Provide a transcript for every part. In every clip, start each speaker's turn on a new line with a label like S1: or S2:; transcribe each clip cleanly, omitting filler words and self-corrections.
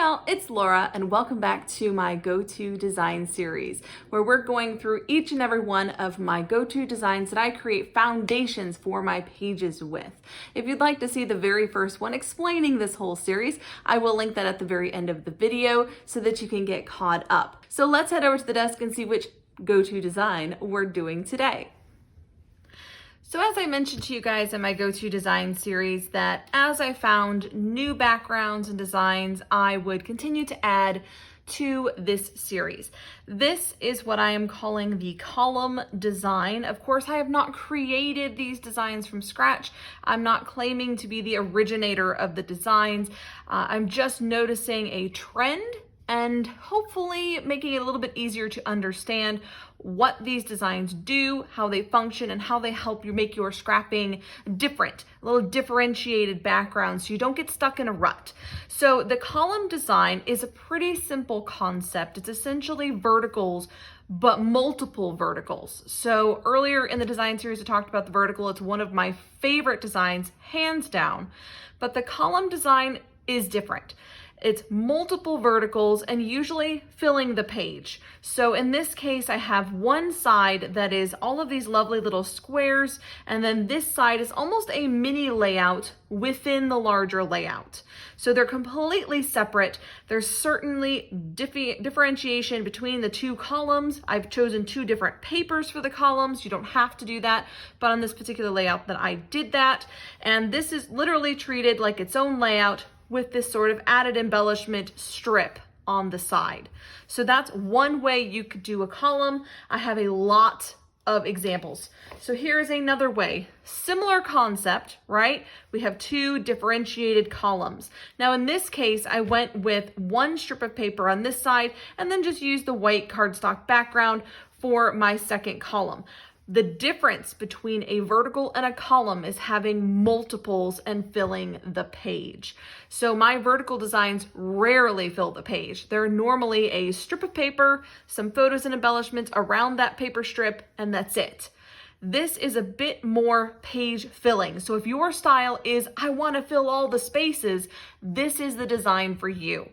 S1: y'all, it's Laura and welcome back to my go-to design series where we're going through each and every one of my go-to designs that I create foundations for my pages with. If you'd like to see the very first one explaining this whole series, I will link that at the very end of the video so that you can get caught up. So let's head over to the desk and see which go-to design we're doing today. So as I mentioned to you guys in my go-to design series that as I found new backgrounds and designs, I would continue to add to this series. This is what I am calling the column design. Of course, I have not created these designs from scratch. I'm not claiming to be the originator of the designs. I'm just noticing a trend and hopefully making it a little bit easier to understand what these designs do, how they function, and how they help you make your scrapping different, a little differentiated background so you don't get stuck in a rut. So the column design is a pretty simple concept. It's essentially verticals, but multiple verticals. So earlier in the design series, I talked about the vertical. It's one of my favorite designs, hands down, but the column design is different. It's multiple verticals and usually filling the page. So in this case, I have one side that is all of these lovely little squares, and then this side is almost a mini layout within the larger layout. So they're completely separate. There's certainly differentiation between the two columns. I've chosen two different papers for the columns. You don't have to do that, but on this particular layout that I did that. And this is literally treated like its own layout with this sort of added embellishment strip on the side. So that's one way you could do a column. I have a lot of examples. So here's another way. Similar concept, right? We have two differentiated columns. Now in this case, I went with one strip of paper on this side and then just used the white cardstock background for my second column. The difference between a vertical and a column is having multiples and filling the page. So my vertical designs rarely fill the page. They're normally a strip of paper, some photos and embellishments around that paper strip, and that's it. This is a bit more page filling. So if your style is, I want to fill all the spaces, this is the design for you.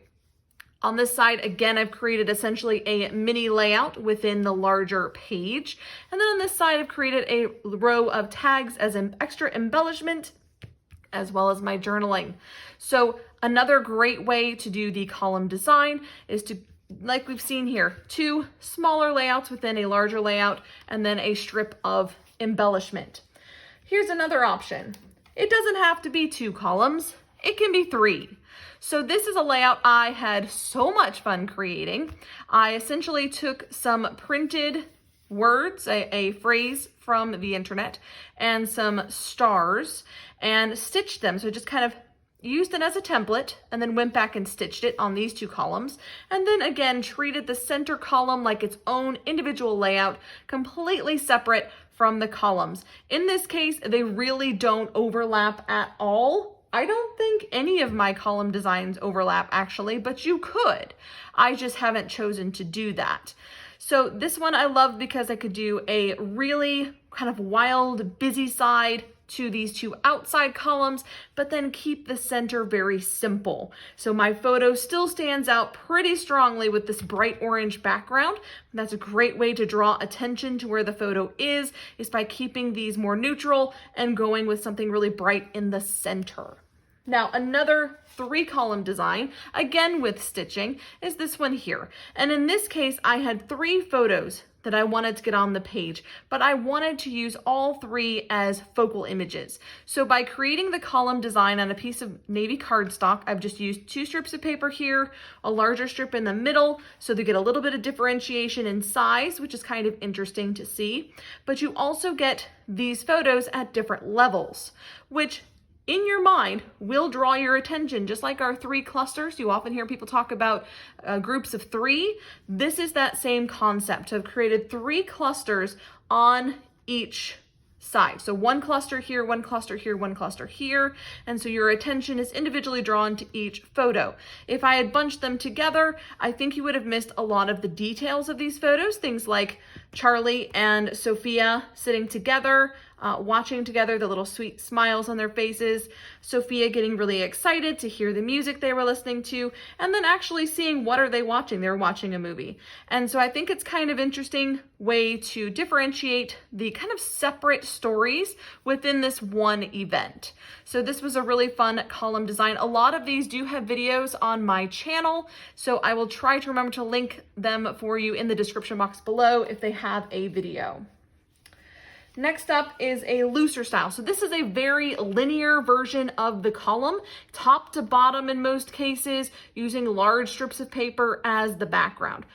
S1: On this side, again, I've created essentially a mini layout within the larger page. And then on this side, I've created a row of tags as an extra embellishment, as well as my journaling. So another great way to do the column design is to, like we've seen here, two smaller layouts within a larger layout, and then a strip of embellishment. Here's another option. It doesn't have to be two columns. It can be three. So this is a layout I had so much fun creating. I essentially took some printed words, a phrase from the internet, and some stars and stitched them. So just kind of used it as a template and then went back and stitched it on these two columns. And then again, treated the center column like its own individual layout, completely separate from the columns. In this case, they really don't overlap at all. I don't think any of my column designs overlap actually, but you could. I just haven't chosen to do that. So this one I love because I could do a really kind of wild, busy side to these two outside columns, but then keep the center very simple. So my photo still stands out pretty strongly with this bright orange background. That's a great way to draw attention to where the photo is by keeping these more neutral and going with something really bright in the center. Now, another three column design, again with stitching, is this one here. And in this case, I had three photos that I wanted to get on the page, but I wanted to use all three as focal images. So by creating the column design on a piece of navy cardstock, I've just used two strips of paper here, a larger strip in the middle, so they get a little bit of differentiation in size, which is kind of interesting to see. But you also get these photos at different levels, which in your mind will draw your attention, just like our three clusters. You often hear people talk about groups of three. This is that same concept. I've created three clusters on each side. So one cluster here, one cluster here, one cluster here. And so your attention is individually drawn to each photo. If I had bunched them together, I think you would have missed a lot of the details of these photos. Things like Charlie and Sophia sitting together, watching together, the little sweet smiles on their faces, Sophia getting really excited to hear the music they were listening to, and then actually seeing what are they watching. They were watching a movie. And so I think it's kind of interesting way to differentiate the kind of separate stories within this one event. So this was a really fun column design. A lot of these do have videos on my channel, so I will try to remember to link them for you in the description box below if they have a video. Next up is a looser style. So this is a very linear version of the column, top to bottom in most cases, using large strips of paper as the background.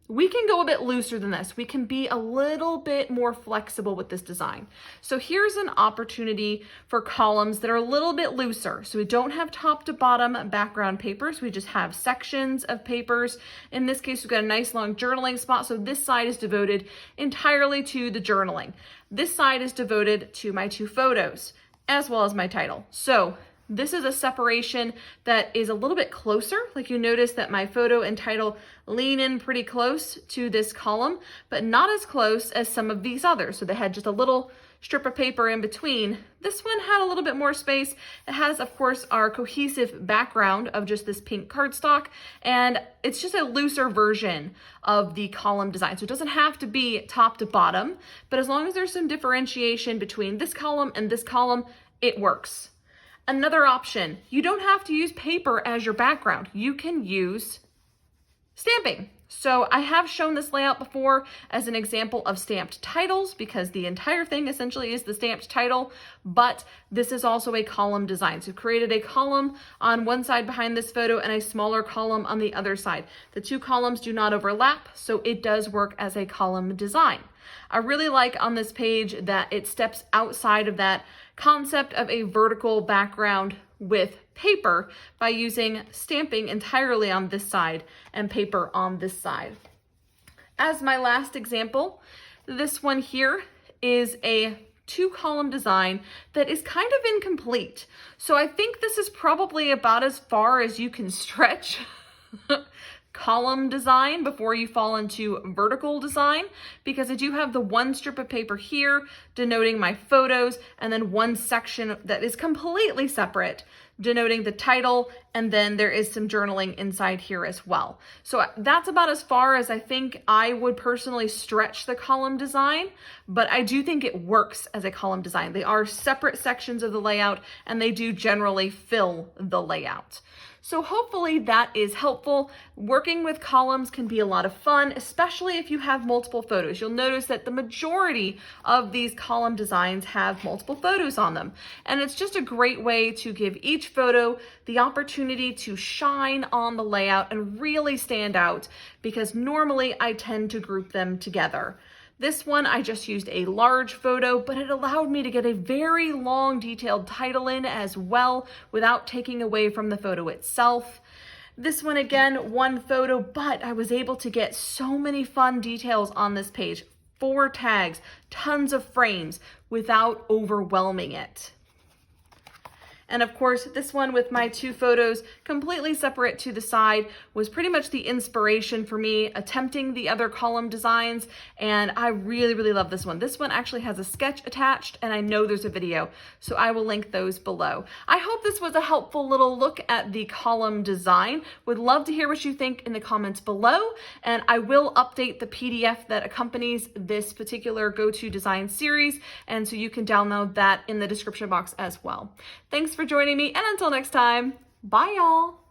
S1: We can go a bit looser than this. We can be a little bit more flexible with this design. So here's an opportunity for columns that are a little bit looser. So we don't have top to bottom background papers. We just have sections of papers. In this case, we've got a nice long journaling spot. So this side is devoted entirely to the journaling. This side is devoted to my 2 photos, as well as my title. So this is a separation that is a little bit closer. Like you notice that my photo and title lean in pretty close to this column, but not as close as some of these others. So they had just a little strip of paper in between. This one had a little bit more space. It has, of course, our cohesive background of just this pink cardstock, and it's just a looser version of the column design. So it doesn't have to be top to bottom, but as long as there's some differentiation between this column and this column, it works. Another option, you don't have to use paper as your background. You can use stamping. So I have shown this layout before as an example of stamped titles because the entire thing essentially is the stamped title, but this is also a column design. So I've created a column on one side behind this photo and a smaller column on the other side. The 2 columns do not overlap, so it does work as a column design. I really like on this page that it steps outside of that concept of a vertical background with paper by using stamping entirely on this side and paper on this side. As my last example, this one here is a 2-column design that is kind of incomplete. So I think this is probably about as far as you can stretch column design before you fall into vertical design, because I do have the 1 strip of paper here denoting my photos, and then 1 section that is completely separate denoting the title, and then there is some journaling inside here as well. So that's about as far as I think I would personally stretch the column design, but I do think it works as a column design. They are separate sections of the layout, and they do generally fill the layout. So hopefully that is helpful. Working with columns can be a lot of fun, especially if you have multiple photos. You'll notice that the majority of these column designs have multiple photos on them. And it's just a great way to give each photo the opportunity to shine on the layout and really stand out, because normally I tend to group them together. This one, I just used a large photo, but it allowed me to get a very long detailed title in as well without taking away from the photo itself. This one, again, 1 photo, but I was able to get so many fun details on this page. 4 tags, tons of frames without overwhelming it. And of course, this one with my 2 photos completely separate to the side was pretty much the inspiration for me attempting the other column designs. And I really, really love this one. This one actually has a sketch attached, and I know there's a video, so I will link those below. I hope this was a helpful little look at the column design. Would love to hear what you think in the comments below. And I will update the PDF that accompanies this particular Go-To Design series. And so you can download that in the description box as well. Thanks for joining me, and until next time, bye y'all.